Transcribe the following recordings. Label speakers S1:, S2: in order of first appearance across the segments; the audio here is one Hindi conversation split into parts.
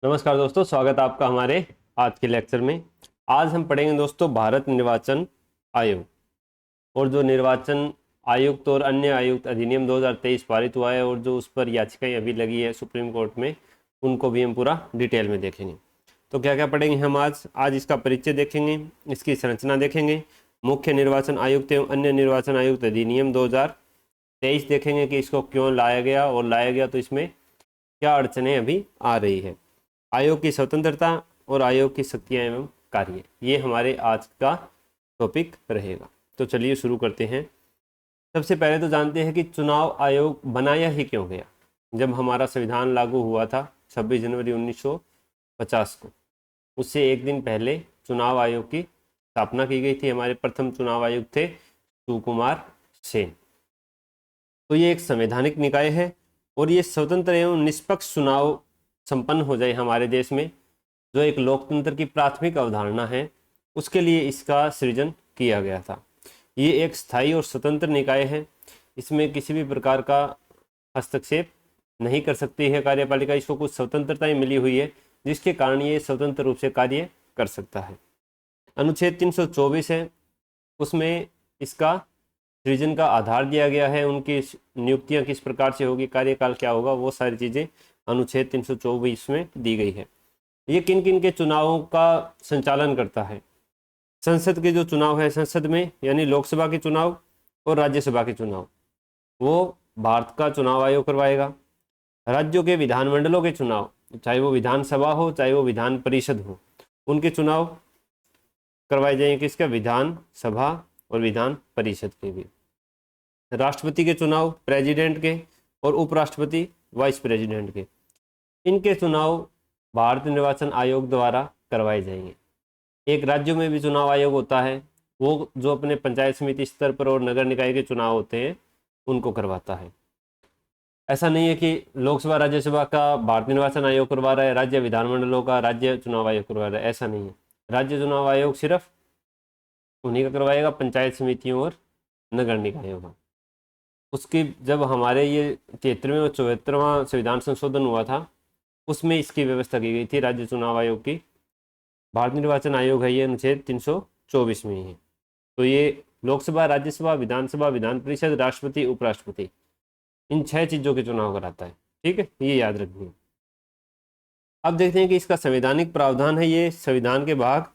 S1: नमस्कार दोस्तों, स्वागत है आपका हमारे आज के लेक्चर में। आज हम पढ़ेंगे दोस्तों भारत निर्वाचन आयोग और जो निर्वाचन आयुक्त और अन्य आयुक्त अधिनियम 2023 पारित हुआ है और जो उस पर याचिकाएं अभी लगी है सुप्रीम कोर्ट में, उनको भी हम पूरा डिटेल में देखेंगे। तो क्या क्या पढ़ेंगे हम आज इसका परिचय देखेंगे, इसकी संरचना देखेंगे, मुख्य निर्वाचन आयुक्त एवं अन्य निर्वाचन आयुक्त अधिनियम 2023 देखेंगे कि इसको क्यों लाया गया और लाया गया तो इसमें क्या अड़चनें अभी आ रही है, आयोग की स्वतंत्रता और आयोग की शक्तियां एवं कार्य, ये हमारे आज का टॉपिक रहेगा। तो चलिए शुरू करते हैं। सबसे पहले तो जानते हैं कि चुनाव आयोग बनाया ही क्यों गया। जब हमारा संविधान लागू हुआ था 26 जनवरी 1950 को, उससे एक दिन पहले चुनाव आयोग की स्थापना की गई थी। हमारे प्रथम चुनाव आयुक्त थे सुकुमार सेन। तो ये एक संवैधानिक निकाय है और ये स्वतंत्र एवं निष्पक्ष चुनाव संपन्न हो जाए हमारे देश में, जो एक लोकतंत्र की प्राथमिक अवधारणा है, उसके लिए इसका सृजन किया गया था। ये एक स्थायी और स्वतंत्र निकाय है, इसमें किसी भी प्रकार का हस्तक्षेप नहीं कर सकती है कार्यपालिका। इसको कुछ स्वतंत्रता मिली हुई है जिसके कारण ये स्वतंत्र रूप से कार्य कर सकता है। अनुच्छेद 324 है, उसमें इसका सृजन का आधार दिया गया है। उनकी नियुक्तियां किस प्रकार से होगी, कार्यकाल क्या होगा, वो सारी चीज़ें अनुच्छेद 324 में दी गई है। ये किन किन के चुनावों का संचालन करता है। संसद के जो चुनाव है, संसद में यानी लोकसभा के चुनाव और राज्यसभा के चुनाव, वो भारत का चुनाव आयोग करवाएगा। राज्यों के विधानमंडलों के चुनाव, चाहे वो विधानसभा हो चाहे वो विधान परिषद हो, उनके चुनाव करवाए जाएंगे किसका, विधान सभा और विधान परिषद के भी। राष्ट्रपति के चुनाव प्रेसिडेंट के और उपराष्ट्रपति वाइस प्रेसिडेंट के, इनके चुनाव भारत निर्वाचन आयोग द्वारा करवाए जाएंगे। एक राज्य में भी चुनाव आयोग होता है, वो जो अपने पंचायत समिति स्तर पर और नगर निकाय के चुनाव होते हैं उनको करवाता है। ऐसा नहीं है कि लोकसभा राज्यसभा का भारत निर्वाचन आयोग करवा रहा है, राज्य विधानमंडलों का राज्य चुनाव आयोग करवा रहा है, ऐसा नहीं है। राज्य चुनाव आयोग सिर्फ उन्हीं का करवाएगा, पंचायत समितियों और नगर निकायों का। उसकी जब हमारे ये 73वें और 74वां संविधान संशोधन हुआ था, उसमें इसकी व्यवस्था की गई थी राज्य चुनाव आयोग की। भारत निर्वाचन आयोग है ये अनुच्छेद 324 में ही है। तो ये लोकसभा, राज्यसभा, विधानसभा, विधान परिषद, राष्ट्रपति, उपराष्ट्रपति, इन 6 चीज़ों के चुनाव कराता है। ठीक है, ये याद रखिए। अब देखते हैं कि इसका संवैधानिक प्रावधान है। ये संविधान के भाग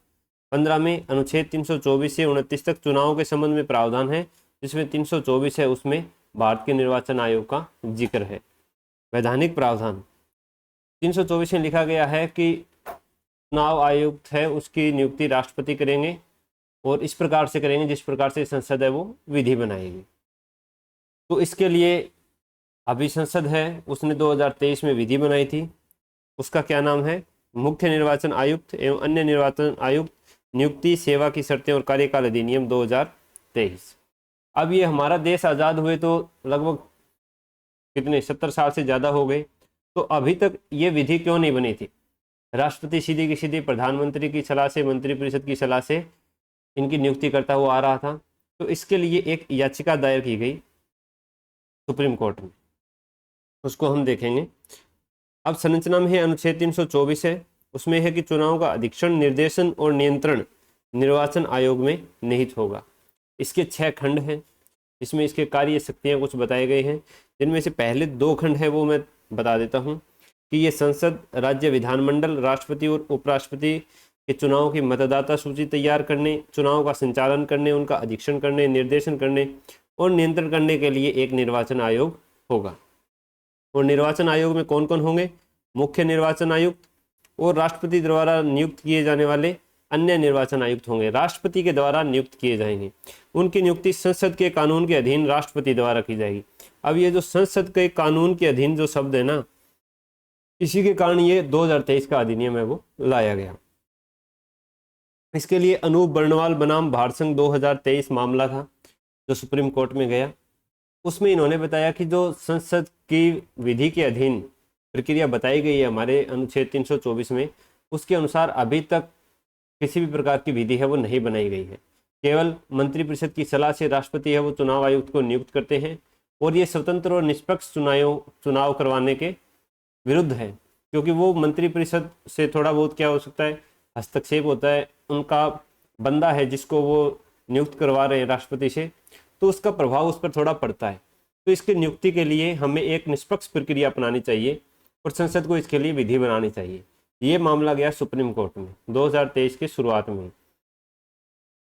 S1: 15 में अनुच्छेद 324 से 29 तक चुनावों के संबंध में प्रावधान है, जिसमें 324 है उसमें भारत के निर्वाचन आयोग का जिक्र है। वैधानिक प्रावधान 324 में लिखा गया है कि चुनाव आयुक्त है उसकी नियुक्ति राष्ट्रपति करेंगे और इस प्रकार से करेंगे जिस प्रकार से संसद है वो विधि बनाएगी। तो इसके लिए अभी संसद है उसने 2023 में विधि बनाई थी, उसका क्या नाम है, मुख्य निर्वाचन आयुक्त एवं अन्य निर्वाचन आयुक्त नियुक्ति, सेवा की शर्तें और कार्यकाल अधिनियम 2023। अब ये हमारा देश आज़ाद हुए तो लगभग कितने 70 साल से ज़्यादा हो गए, तो अभी तक ये विधि क्यों नहीं बनी थी। राष्ट्रपति सीधी की सीधी प्रधानमंत्री की सलाह से, मंत्रिपरिषद की सलाह से इनकी नियुक्ति करता हुआ आ रहा था। तो इसके लिए एक याचिका दायर की गई सुप्रीम कोर्ट में, उसको हम देखेंगे। अब संरचना में है अनुच्छेद 324 है, उसमें है कि चुनाव का अधीक्षण, निर्देशन और नियंत्रण निर्वाचन आयोग में निहित होगा। इसके 6 खंड हैं, इसमें इसके कार्य शक्तियाँ कुछ बताए गए हैं, जिनमें से पहले 2 खंड है वो मैं बता देता हूँ कि ये संसद, राज्य विधानमंडल, राष्ट्रपति और उपराष्ट्रपति के चुनाव की मतदाता सूची तैयार करने, चुनाव का संचालन करने, उनका अधीक्षण करने, निर्देशन करने और नियंत्रण करने के लिए एक निर्वाचन आयोग होगा। और निर्वाचन आयोग में कौन कौन होंगे, मुख्य निर्वाचन आयुक्त और राष्ट्रपति द्वारा नियुक्त किए जाने वाले अन्य निर्वाचन आयुक्त होंगे। राष्ट्रपति के द्वारा नियुक्त किए जाएंगे, उनकी नियुक्ति संसद के कानून के अधीन राष्ट्रपति द्वारा की जाएगी। अब ये जो संसद के कानून के अधीन जो शब्द है ना, इसी के कारण ये 2023 का अधिनियम है वो लाया गया। इसके लिए अनूप बर्णवाल बनाम भारत संघ 2023 मामला था जो सुप्रीम कोर्ट में गया। उसमें इन्होंने बताया कि जो संसद की विधि के अधीन प्रक्रिया बताई गई है हमारे अनुच्छेद 324 में, उसके अनुसार अभी तक किसी भी प्रकार की विधि है वो नहीं बनाई गई है। केवल मंत्रिपरिषद की सलाह से राष्ट्रपति है वो चुनाव आयुक्त को नियुक्त करते हैं और ये स्वतंत्र और निष्पक्ष चुनाव करवाने के विरुद्ध है। क्योंकि वो मंत्रिपरिषद से थोड़ा बहुत क्या हो सकता है, हस्तक्षेप होता है, उनका बंदा है जिसको वो नियुक्त करवा रहे हैं राष्ट्रपति से, तो उसका प्रभाव उस पर थोड़ा पड़ता है। तो इसकी नियुक्ति के लिए हमें एक निष्पक्ष प्रक्रिया अपनानी चाहिए और संसद को इसके लिए विधि बनानी चाहिए। ये मामला गया सुप्रीम कोर्ट में 2023 की शुरुआत में।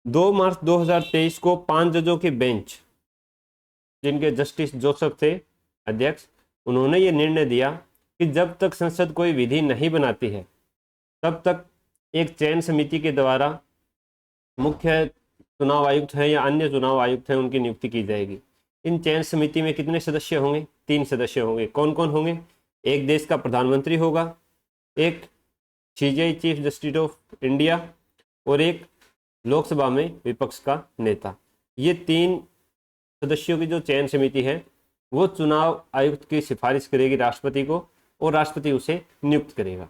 S1: 2 मार्च 2023 को 5 जजों की बेंच, जिनके जस्टिस जोसेफ थे अध्यक्ष, उन्होंने ये निर्णय दिया कि जब तक संसद कोई विधि नहीं बनाती है तब तक एक चयन समिति के द्वारा मुख्य चुनाव आयुक्त हैं या अन्य चुनाव आयुक्त हैं उनकी नियुक्ति की जाएगी। इन चयन समिति में कितने सदस्य होंगे? 3 सदस्य होंगे। कौन कौन होंगे? एक देश का प्रधानमंत्री होगा, एक CJI chief justice of India और एक लोकसभा में विपक्ष का नेता। ये 3 सदस्यों की जो चयन समिति है वो चुनाव आयुक्त की सिफारिश करेगी राष्ट्रपति को और राष्ट्रपति उसे नियुक्त करेगा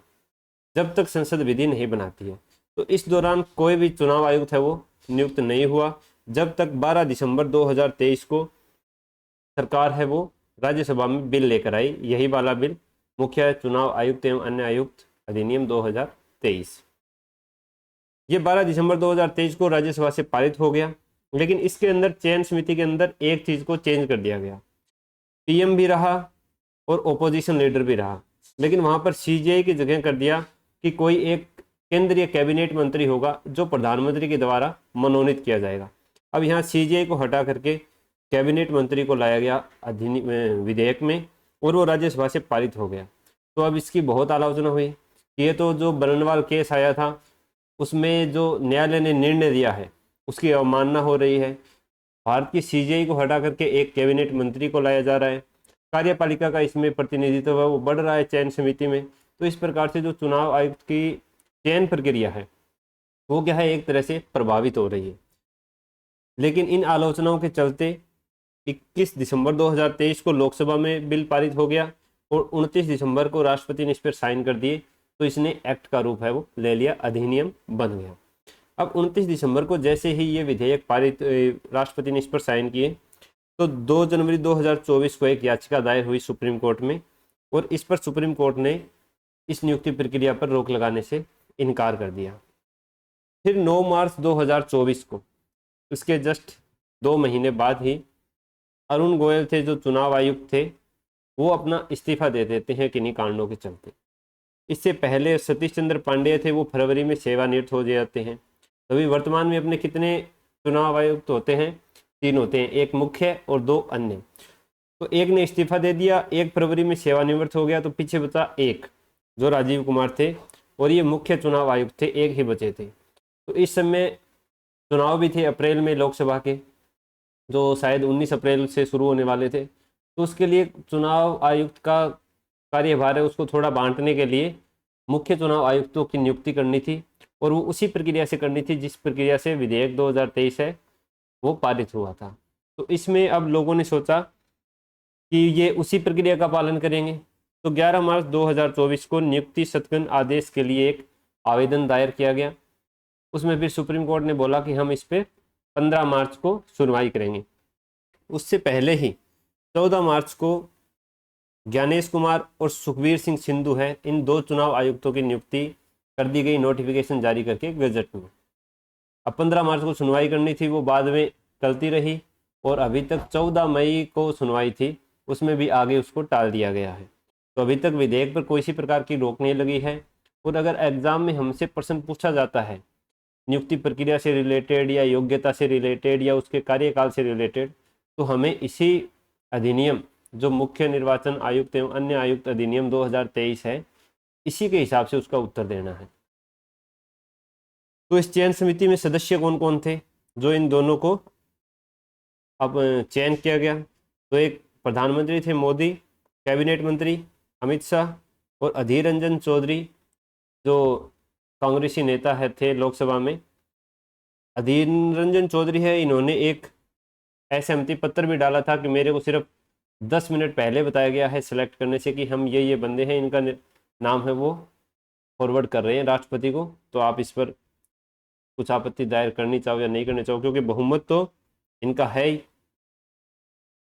S1: जब तक संसद विधि नहीं बनाती है। तो इस दौरान कोई भी चुनाव आयुक्त है वो नियुक्त नहीं हुआ जब तक 12 दिसंबर 2023 को सरकार है वो राज्यसभा में बिल लेकर आई, यही वाला बिल, मुख्य चुनाव आयुक्त एवं अन्य आयुक्त अधिनियम 2023। ये 12 दिसंबर 2023 को राज्यसभा से पारित हो गया, लेकिन इसके अंदर चयन समिति के अंदर एक चीज को चेंज कर दिया गया। पीएम भी रहा और ओपोजिशन लीडर भी रहा, लेकिन वहां पर सीजेआई की जगह कर दिया कि कोई एक केंद्रीय कैबिनेट मंत्री होगा जो प्रधानमंत्री के द्वारा मनोनीत किया जाएगा। अब यहाँ सीजेआई को हटा करके कैबिनेट मंत्री को लाया गया विधेयक में और वो राज्यसभा से पारित हो गया। तो अब इसकी बहुत आलोचना हुई कि ये तो जो बरनवाल केस आया था उसमें जो न्यायालय ने निर्णय दिया है उसकी अवमानना हो रही है। भारत की सीजेआई को हटा करके एक कैबिनेट मंत्री को लाया जा रहा है, कार्यपालिका का इसमें प्रतिनिधित्व है वो बढ़ रहा है चयन समिति में। तो इस प्रकार से जो चुनाव आयुक्त की चयन प्रक्रिया है वो क्या है, एक तरह से प्रभावित हो रही है। लेकिन इन आलोचनाओं के चलते 21 दिसंबर 2023 को लोकसभा में बिल पारित हो गया और 29 दिसंबर को राष्ट्रपति ने इस पर साइन कर दिए, तो इसने एक्ट का रूप है वो ले लिया, अधिनियम बन गया। अब 29 दिसंबर को जैसे ही ये विधेयक पारित, राष्ट्रपति ने इस पर साइन किए, तो 2 जनवरी 2024 को एक याचिका दायर हुई सुप्रीम कोर्ट में और इस पर सुप्रीम कोर्ट ने इस नियुक्ति प्रक्रिया पर रोक लगाने से इनकार कर दिया। फिर 9 मार्च 2024 को, इसके जस्ट 2 महीने बाद ही अरुण गोयल थे जो चुनाव आयुक्त थे, वो अपना इस्तीफा दे देते हैं किन्हीं कारणों के चलते। इससे पहले सतीश चंद्र पांडेय थे, वो फरवरी में सेवानिवृत्त हो जाते हैं। अभी वर्तमान में अपने कितने चुनाव आयुक्त होते हैं? 3 होते हैं, एक मुख्य और 2 अन्य। तो एक ने इस्तीफा दे दिया, 1 फरवरी में सेवानिवृत्त हो गया, तो पीछे बचा एक जो राजीव कुमार थे और ये मुख्य चुनाव आयुक्त थे, एक ही बचे थे। तो इस समय चुनाव भी थे अप्रैल में लोकसभा के, जो शायद 19 अप्रैल से शुरू होने वाले थे। तो उसके लिए चुनाव आयुक्त का कार्यभार है उसको थोड़ा बांटने के लिए मुख्य चुनाव आयुक्तों की नियुक्ति करनी थी और वो उसी प्रक्रिया से करनी थी जिस प्रक्रिया से विधेयक 2023 है वो पारित हुआ था। तो इसमें अब लोगों ने सोचा कि ये उसी प्रक्रिया का पालन करेंगे। तो 11 मार्च 2024 को नियुक्ति सत्यापन आदेश के लिए एक आवेदन दायर किया गया। उसमें फिर सुप्रीम कोर्ट ने बोला कि हम इस पर 15 मार्च को सुनवाई करेंगे। उससे पहले ही 14 मार्च को ज्ञानेश कुमार और सुखबीर सिंह सिंधु है, इन 2 चुनाव आयुक्तों की नियुक्ति कर दी गई नोटिफिकेशन जारी करके गजट में। अब 15 मार्च को सुनवाई करनी थी, वो बाद में चलती रही और अभी तक 14 मई को सुनवाई थी, उसमें भी आगे उसको टाल दिया गया है। तो अभी तक विधेयक पर कोई सी प्रकार की रोक नहीं लगी है। और अगर एग्जाम में हमसे प्रश्न पूछा जाता है नियुक्ति प्रक्रिया से रिलेटेड या योग्यता से रिलेटेड या उसके कार्यकाल से रिलेटेड, तो हमें इसी अधिनियम जो मुख्य निर्वाचन आयुक्त एवं अन्य आयुक्त अधिनियम 2023 है, इसी के हिसाब से उसका उत्तर देना है। तो इस चयन समिति में सदस्य कौन कौन थे जो इन दोनों को अब चयन किया गया? तो एक प्रधानमंत्री थे मोदी, कैबिनेट मंत्री अमित शाह और अधीर रंजन चौधरी जो कांग्रेसी नेता है थे लोकसभा में। अधीर रंजन चौधरी है, इन्होंने एक असहमति पत्र भी डाला था कि मेरे को सिर्फ 10 मिनट पहले बताया गया है सिलेक्ट करने से कि हम ये बंदे हैं, इनका नाम है वो फॉरवर्ड कर रहे हैं राष्ट्रपति को, तो आप इस पर कुछ आपत्ति दायर करनी चाहो या नहीं करनी चाहो, क्योंकि बहुमत तो इनका है ही।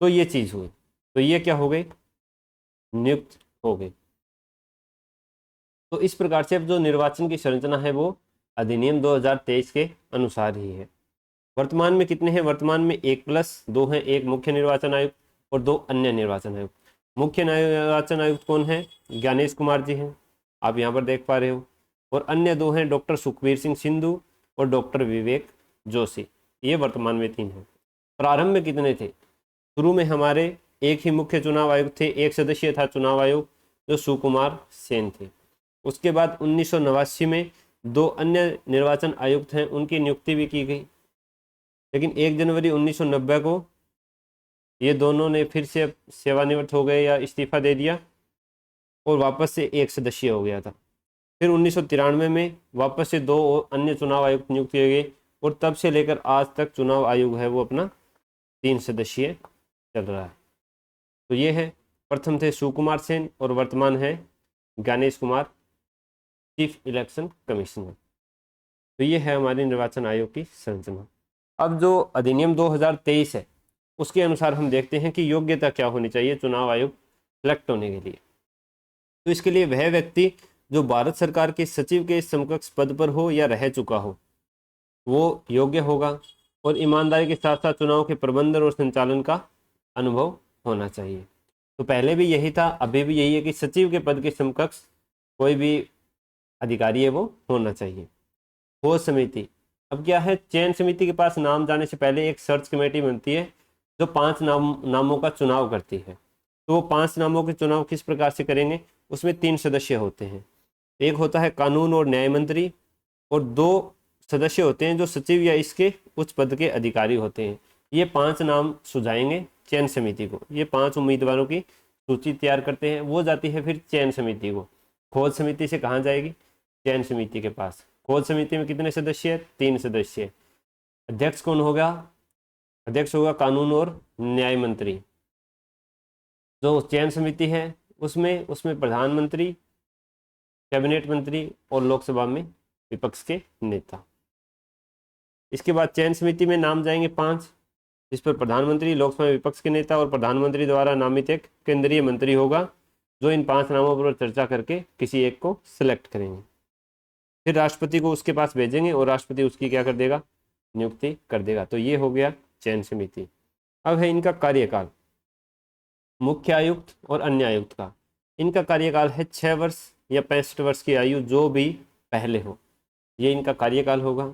S1: तो ये चीज़ हुई, तो ये क्या हो गई, नियुक्त हो गई। तो इस प्रकार से अब जो निर्वाचन की संरचना है वो अधिनियम 2023 के अनुसार ही है। वर्तमान में कितने हैं? वर्तमान में 1+2 हैं, एक मुख्य निर्वाचन आयुक्त और 2 अन्य निर्वाचन आयुक्त। मुख्य निर्वाचन आयुक्त कौन है? ज्ञानेश कुमार जी हैं, आप यहाँ पर देख पा रहे हो। और अन्य 2 हैं डॉक्टर सुखबीर सिंह सिंधु और डॉक्टर विवेक जोशी। ये वर्तमान में 3 हैं। प्रारंभ में कितने थे? शुरू में हमारे एक ही मुख्य चुनाव आयुक्त थे, एक सदस्यीय था चुनाव आयोग जो सुकुमार सेन थे। उसके बाद 1989 में 2 अन्य निर्वाचन आयुक्त हैं, उनकी नियुक्ति भी की गई, लेकिन 1 जनवरी 1990 को ये दोनों ने फिर से सेवानिवृत्त हो गए या इस्तीफा दे दिया और वापस से एक सदस्यीय हो गया था। फिर 1993 में वापस से 2 अन्य चुनाव आयुक्त नियुक्त किए गए और तब से लेकर आज तक चुनाव आयोग है वो अपना 3 सदस्यीय चल रहा है। तो ये है, प्रथम थे सुकुमार सेन और वर्तमान है Gyanesh Kumar, chief election commissioner. तो ये है हमारी निर्वाचन आयोग की संरचना। अब जो अधिनियम 2023 है उसके अनुसार हम देखते हैं कि योग्यता क्या होनी चाहिए चुनाव आयोग सेलेक्ट होने के लिए। तो इसके लिए वह व्यक्ति जो भारत सरकार के सचिव के समकक्ष पद पर हो या रह चुका हो वो योग्य होगा, और ईमानदारी के साथ साथ चुनाव के प्रबंधन और संचालन का अनुभव होना चाहिए। तो पहले भी यही था, अभी भी यही है कि सचिव के पद के समकक्ष कोई भी अधिकारी है वो होना चाहिए। खोज समिति, अब क्या है, चयन समिति के पास नाम जाने से पहले एक सर्च कमेटी बनती है जो 5 नामों का चुनाव करती है। तो वो 5 नामों के चुनाव किस प्रकार से करेंगे? उसमें 3 सदस्य होते हैं, एक होता है कानून और न्याय मंत्री और 2 सदस्य होते हैं जो सचिव या इसके उच्च पद के अधिकारी होते हैं। ये 5 नाम सुझाएंगे चयन समिति को। ये 5 उम्मीदवारों की सूची तैयार करते हैं, वो जाती है फिर चयन समिति को। खोज समिति से कहाँ जाएगी? चयन समिति के पास। खोज समिति में कितने सदस्य हैं? 3 सदस्य। अध्यक्ष कौन होगा? अध्यक्ष होगा कानून और न्याय मंत्री। जो चयन समिति है उसमें प्रधानमंत्री, कैबिनेट मंत्री और लोकसभा में विपक्ष के नेता। इसके बाद चयन समिति में नाम जाएंगे 5, जिस पर प्रधानमंत्री, लोकसभा में विपक्ष के नेता और प्रधानमंत्री द्वारा नामित एक केंद्रीय मंत्री होगा जो इन 5 नामों पर चर्चा करके किसी एक को सिलेक्ट करेंगे। फिर राष्ट्रपति को उसके पास भेजेंगे और राष्ट्रपति उसकी क्या कर देगा? नियुक्ति कर देगा। तो ये हो गया चयन समिति। अब है इनका कार्यकाल, मुख्य आयुक्त और अन्य आयुक्त का। इनका कार्यकाल है 6 वर्ष या 65 वर्ष की आयु जो भी पहले हो, ये इनका कार्यकाल होगा।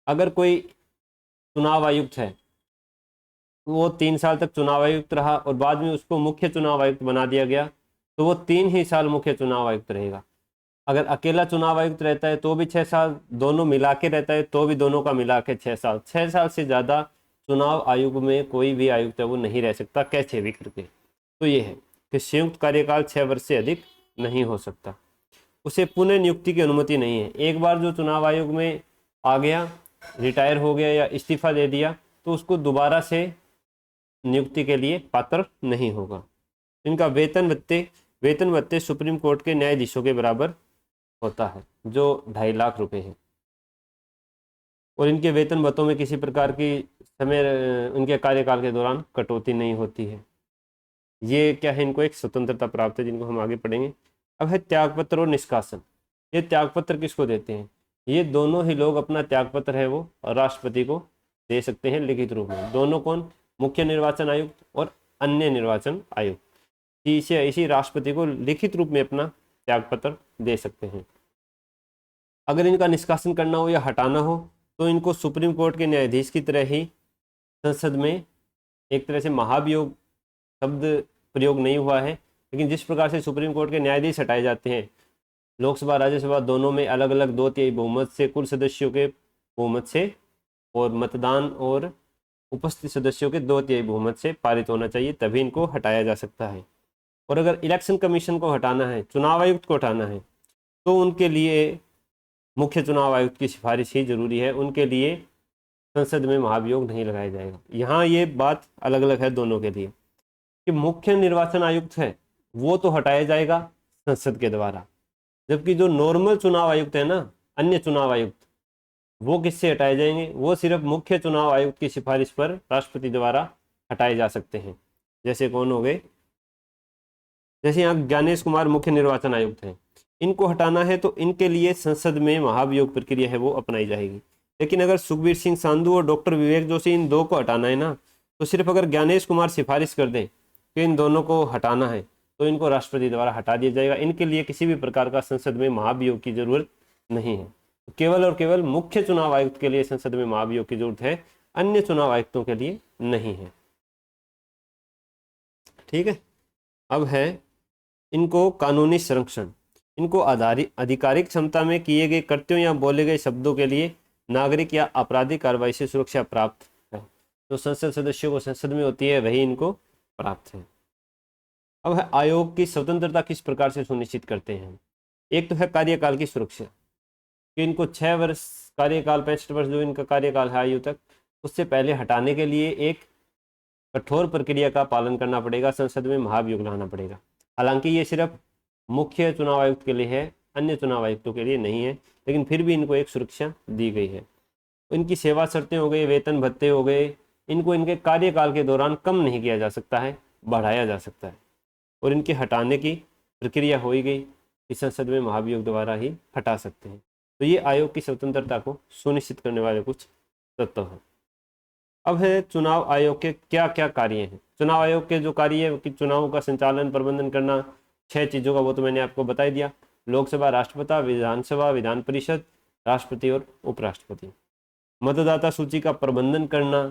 S1: अगर कोई चुनाव आयुक्त है वो 3 साल तक चुनाव आयुक्त रहा और बाद में उसको मुख्य चुनाव आयुक्त बना दिया गया तो वो 3 ही साल मुख्य चुनाव आयुक्त रहेगा। अगर अकेला चुनाव आयुक्त रहता है तो भी 6 साल, दोनों मिला के रहता है तो भी दोनों का मिला के 6 साल। 6 साल से ज़्यादा चुनाव आयोग में कोई भी आयुक्त है वो नहीं रह सकता, कैसे भी करके। तो ये है कि संयुक्त कार्यकाल 6 वर्ष से अधिक नहीं हो सकता। उसे पुनः नियुक्ति की अनुमति नहीं है। एक बार जो चुनाव आयोग में आ गया, रिटायर हो गया या इस्तीफा दे दिया तो उसको दोबारा से नियुक्ति के लिए पात्र नहीं होगा। इनका वेतन भत्ते सुप्रीम कोर्ट के न्यायाधीशों के बराबर होता है जो 2.5 लाख रुपए है। और इनके वेतन भत्तों में किसी प्रकार की समय उनके कार्यकाल के दौरान कटौती नहीं होती है। ये क्या है, इनको एक स्वतंत्रता प्राप्त है जिनको हम आगे पढ़ेंगे। अब है त्यागपत्र और निष्कासन। ये त्यागपत्र किसको देते हैं? ये दोनों ही लोग अपना त्यागपत्र है वो राष्ट्रपति को दे सकते हैं लिखित रूप में। दोनों कौन? मुख्य निर्वाचन आयुक्त और अन्य निर्वाचन आयुक्त। इसी राष्ट्रपति को लिखित रूप में अपना त्यागपत्र दे सकते हैं। अगर इनका निष्कासन करना हो या हटाना हो तो इनको सुप्रीम कोर्ट के न्यायाधीश की तरह ही संसद में एक तरह से महाभियोग शब्द प्रयोग नहीं हुआ है, लेकिन जिस प्रकार से सुप्रीम कोर्ट के न्यायाधीश हटाए जाते हैं लोकसभा राज्यसभा दोनों में अलग अलग 2/3 बहुमत से, कुल सदस्यों के बहुमत से और मतदान और उपस्थित सदस्यों के 2/3 बहुमत से पारित होना चाहिए, तभी इनको हटाया जा सकता है। और अगर इलेक्शन कमीशन को हटाना है, चुनाव आयुक्त को हटाना है, तो उनके लिए मुख्य चुनाव आयुक्त की सिफारिश ही जरूरी है। उनके लिए संसद में महाभियोग नहीं लगाया जाएगा। यहाँ ये बात अलग अलग है दोनों के लिए कि मुख्य निर्वाचन आयुक्त है वो तो हटाया जाएगा संसद के द्वारा, जबकि जो नॉर्मल चुनाव आयुक्त है ना, अन्य चुनाव आयुक्त, वो किससे हटाए जाएंगे? वो सिर्फ मुख्य चुनाव आयुक्त की सिफारिश पर राष्ट्रपति द्वारा हटाए जा सकते हैं। जैसे कौन हो गए? जैसे यहाँ ज्ञानेश कुमार मुख्य निर्वाचन आयुक्त हैं, इनको हटाना है तो इनके लिए संसद में महाभियोग प्रक्रिया है वो अपनाई जाएगी। लेकिन अगर सुखबीर सिंह सांधु और डॉक्टर विवेक जोशी इन दो को हटाना है ना, तो सिर्फ अगर ज्ञानेश कुमार सिफारिश कर दें कि इन दोनों को हटाना है तो इनको राष्ट्रपति द्वारा हटा दिया जाएगा। इनके लिए किसी भी प्रकार का संसद में महाभियोग की जरूरत नहीं है। केवल और केवल मुख्य चुनाव आयुक्त के लिए संसद में महाभियोग की जरूरत है, अन्य चुनाव आयुक्तों के लिए नहीं है। ठीक है। अब है इनको कानूनी संरक्षण। इनको आधिकारिक क्षमता में किए गए कृत्यों या बोले गए शब्दों के लिए नागरिक या आपराधिक कार्रवाई से सुरक्षा प्राप्त है। जो संसद सदस्यों को संसद में होती है वही इनको प्राप्त है। अब है आयोग की स्वतंत्रता किस प्रकार से सुनिश्चित करते हैं। एक तो है कार्यकाल की सुरक्षा, कि इनको 6 वर्ष कार्यकाल, 65 वर्ष जो इनका कार्यकाल है आयु तक, उससे पहले हटाने के लिए एक कठोर प्रक्रिया का पालन करना पड़ेगा, संसद में महाभियोग लाना पड़ेगा। हालांकि ये सिर्फ मुख्य चुनाव आयुक्त के लिए है, अन्य चुनाव आयुक्तों के लिए नहीं है, लेकिन फिर भी इनको एक सुरक्षा दी गई है। इनकी सेवा शर्तें हो गई, वेतन भत्ते हो गए, इनको इनके कार्यकाल के दौरान कम नहीं किया जा सकता है, बढ़ाया जा सकता है। और इनके हटाने की प्रक्रिया हो ही गई कि संसद में महाभियोग द्वारा ही हटा सकते हैं। तो ये आयोग की स्वतंत्रता को सुनिश्चित करने वाले कुछ तत्व हैं। अब है चुनाव आयोग के क्या क्या कार्य हैं। चुनाव आयोग के जो कार्य है कि चुनावों का संचालन प्रबंधन करना, 6 चीज़ों का वो तो मैंने आपको बता ही दिया। लोकसभा, राष्ट्रपति, विधानसभा, विधान परिषद, राष्ट्रपति और उपराष्ट्रपति। मतदाता सूची का प्रबंधन करना,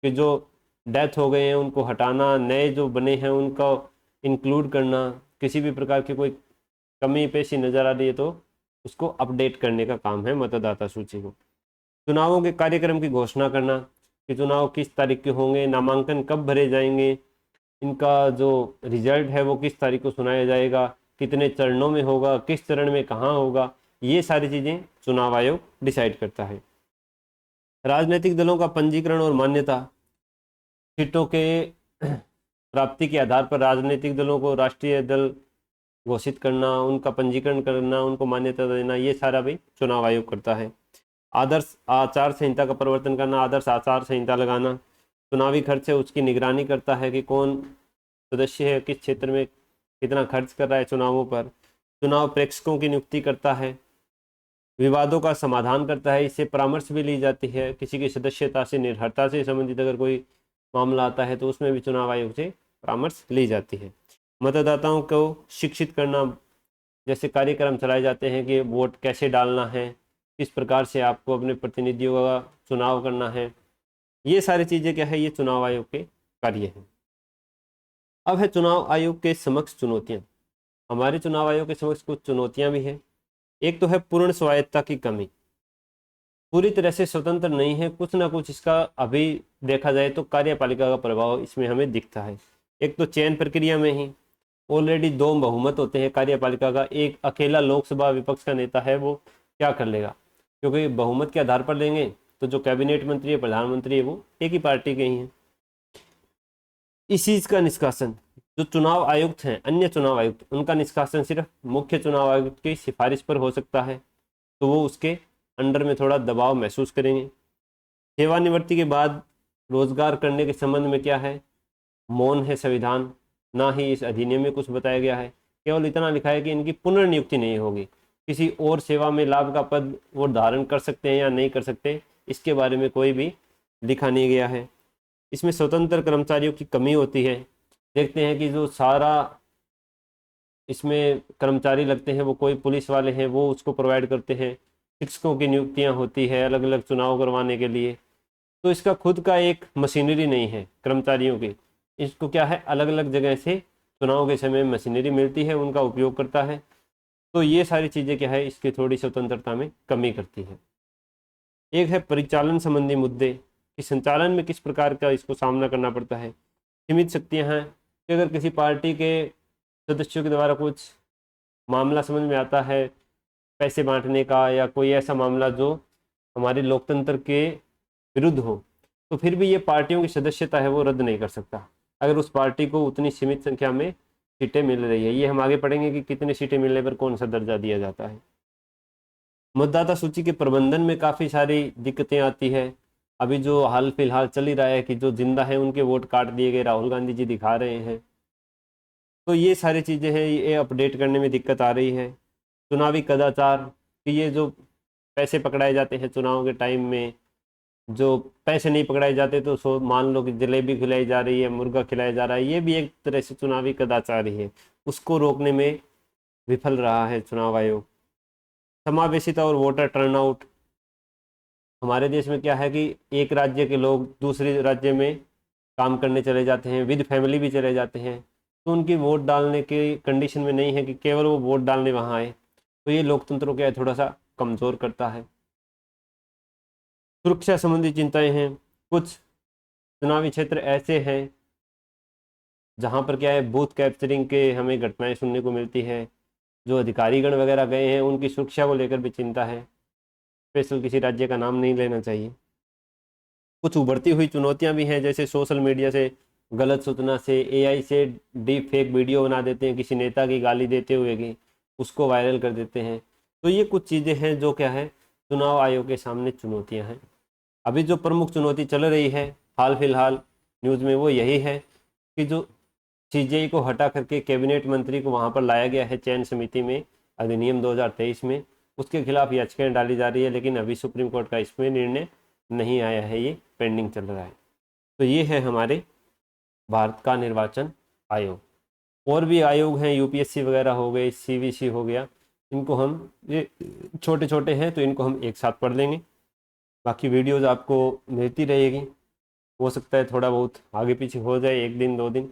S1: कि जो डेथ हो गए हैं उनको हटाना, नए जो बने हैं उनको इंक्लूड करना, किसी भी प्रकार की कोई कमी पेशी नज़र आ रही है तो उसको अपडेट करने का काम है मतदाता सूची को। चुनावों के कार्यक्रम की घोषणा करना, कि चुनाव किस तारीख के होंगे, नामांकन कब भरे जाएंगे, इनका जो रिजल्ट है वो किस तारीख को सुनाया जाएगा, कितने चरणों में होगा, किस चरण में कहाँ होगा, ये सारी चीज़ें चुनाव आयोग डिसाइड करता है। राजनीतिक दलों का पंजीकरण और मान्यता, सीटों के प्राप्ति के आधार पर राजनीतिक दलों को राष्ट्रीय दल घोषित करना, उनका पंजीकरण करना, उनको मान्यता देना, ये सारा भी चुनाव आयोग करता है। आदर्श आचार संहिता का प्रवर्तन करना, आदर्श आचार संहिता लगाना। चुनावी खर्च है उसकी निगरानी करता है कि कौन सदस्य है किस क्षेत्र में कितना खर्च कर रहा है चुनावों पर। चुनाव प्रेक्षकों की नियुक्ति करता है। विवादों का समाधान करता है, इससे परामर्श भी ली जाती है। किसी की सदस्यता से निर्भरता से संबंधित अगर कोई मामला आता है तो उसमें भी चुनाव आयोग से परामर्श ली जाती है। मतदाताओं को शिक्षित करना, जैसे कार्यक्रम चलाए जाते हैं कि वोट कैसे डालना है, किस प्रकार से आपको अपने प्रतिनिधियों का चुनाव करना है, ये सारी चीज़ें क्या है, ये चुनाव आयोग के कार्य हैं। अब है चुनाव आयोग के समक्ष चुनौतियां। हमारे चुनाव आयोग के समक्ष कुछ चुनौतियां भी हैं। एक तो है पूर्ण स्वायत्तता की कमी, पूरी तरह से स्वतंत्र नहीं है, कुछ ना कुछ इसका अभी देखा जाए तो कार्यपालिका का प्रभाव इसमें हमें दिखता है। एक तो चयन प्रक्रिया में ही ऑलरेडी 2 बहुमत होते हैं कार्यपालिका का, एक अकेला लोकसभा विपक्ष का नेता है वो क्या कर लेगा, क्योंकि बहुमत के आधार पर लेंगे तो जो कैबिनेट मंत्री है, प्रधानमंत्री है, वो एक ही पार्टी के ही हैं। इस चीज का निष्कासन जो चुनाव आयुक्त हैं, अन्य चुनाव आयुक्त, उनका निष्कासन सिर्फ मुख्य चुनाव आयुक्त की सिफारिश पर हो सकता है, तो वो उसके अंडर में थोड़ा दबाव महसूस करेंगे। सेवानिवृत्ति के बाद रोजगार करने के संबंध में क्या है, मौन है संविधान, ना ही इस अधिनियम में कुछ बताया गया है। केवल इतना लिखा है कि इनकी पुनर्नियुक्ति नहीं होगी, किसी और सेवा में लाभ का पद वो धारण कर सकते हैं या नहीं कर सकते, इसके बारे में कोई भी लिखा नहीं गया है। इसमें स्वतंत्र कर्मचारियों की कमी होती है। देखते हैं कि जो सारा इसमें कर्मचारी लगते हैं वो कोई पुलिस वाले हैं, वो उसको प्रोवाइड करते हैं। शिक्षकों की नियुक्तियां होती है अलग अलग चुनाव करवाने के लिए, तो इसका खुद का एक मशीनरी नहीं है कर्मचारियों की। इसको क्या है, अलग अलग जगह से चुनाव के समय मशीनरी मिलती है, उनका उपयोग करता है। तो ये सारी चीज़ें क्या है, इसकी थोड़ी स्वतंत्रता में कमी करती है। एक है परिचालन संबंधी मुद्दे, कि संचालन में किस प्रकार का इसको सामना करना पड़ता है। सीमित शक्तियां हैं कि अगर किसी पार्टी के सदस्यों के द्वारा कुछ मामला समझ में आता है पैसे बांटने का, या कोई ऐसा मामला जो हमारे लोकतंत्र के विरुद्ध हो, तो फिर भी ये पार्टियों की सदस्यता है वो रद्द नहीं कर सकता, अगर उस पार्टी को उतनी सीमित संख्या में सीटें मिल रही है। ये हम आगे पढ़ेंगे कि कितनी सीटें मिलने पर कौन सा दर्जा दिया जाता है। मतदाता सूची के प्रबंधन में काफ़ी सारी दिक्कतें आती है। अभी जो हाल फिलहाल चल ही रहा है कि जो जिंदा है उनके वोट काट दिए गए, राहुल गांधी जी दिखा रहे हैं, तो ये सारी चीज़ें हैं, ये अपडेट करने में दिक्कत आ रही है। चुनावी कदाचार कि ये जो पैसे पकड़ाए जाते हैं चुनाव के टाइम में, जो पैसे नहीं पकड़ाए जाते तो सो मान लो कि जलेबी खिलाई जा रही है, मुर्गा खिलाया जा रहा है, ये भी एक तरह से चुनावी कदाचार ही है। उसको रोकने में विफल रहा है चुनाव आयोग। समावेशिता और वोटर टर्नआउट, हमारे देश में क्या है कि एक राज्य के लोग दूसरे राज्य में काम करने चले जाते हैं, विद फैमिली भी चले जाते हैं, तो उनकी वोट डालने की कंडीशन में नहीं है कि केवल वो वोट डालने वहाँ आए, तो ये लोकतंत्र को क्या है थोड़ा सा कमज़ोर करता है। सुरक्षा संबंधी चिंताएं हैं, कुछ चुनावी क्षेत्र ऐसे हैं जहाँ पर क्या है बूथ कैप्चरिंग के हमें घटनाएं सुनने को मिलती है। जो अधिकारीगण वगैरह गए हैं उनकी सुरक्षा को लेकर भी चिंता है, स्पेशल किसी राज्य का नाम नहीं लेना चाहिए। कुछ उभरती हुई चुनौतियां भी हैं, जैसे सोशल मीडिया से गलत सूचना से, एआई से डीप फेक वीडियो बना देते हैं किसी नेता की गाली देते हुए कि उसको वायरल कर देते हैं। तो ये कुछ चीज़ें हैं जो क्या है चुनाव आयोग के सामने चुनौतियां हैं। अभी जो प्रमुख चुनौती चल रही है हाल फिलहाल न्यूज़ में वो यही है कि जो सीजेआई को हटा करके कैबिनेट मंत्री को वहाँ पर लाया गया है चयन समिति में अधिनियम 2023 में, उसके खिलाफ याचिकाएं डाली जा रही है, लेकिन अभी सुप्रीम कोर्ट का इसमें निर्णय नहीं आया है, ये पेंडिंग चल रहा है। तो ये है हमारे भारत का निर्वाचन आयोग। और भी आयोग हैं, यूपीएससी वगैरह हो गए, सीवीसी हो गया, इनको हम ये छोटे छोटे हैं तो इनको हम एक साथ पढ़ लेंगे। बाकी वीडियोज़ आपको मिलती रहेगी, हो सकता है थोड़ा बहुत आगे पीछे हो जाए, एक दिन 2 दिन,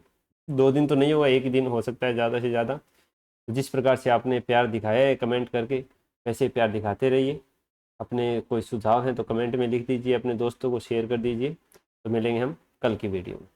S1: 2 दिन तो नहीं होगा, एक ही दिन हो सकता है ज़्यादा से ज़्यादा। जिस प्रकार से आपने प्यार दिखाया है कमेंट करके, वैसे प्यार दिखाते रहिए। अपने कोई सुझाव हैं तो कमेंट में लिख दीजिए, अपने दोस्तों को शेयर कर दीजिए। तो मिलेंगे हम कल की वीडियो में।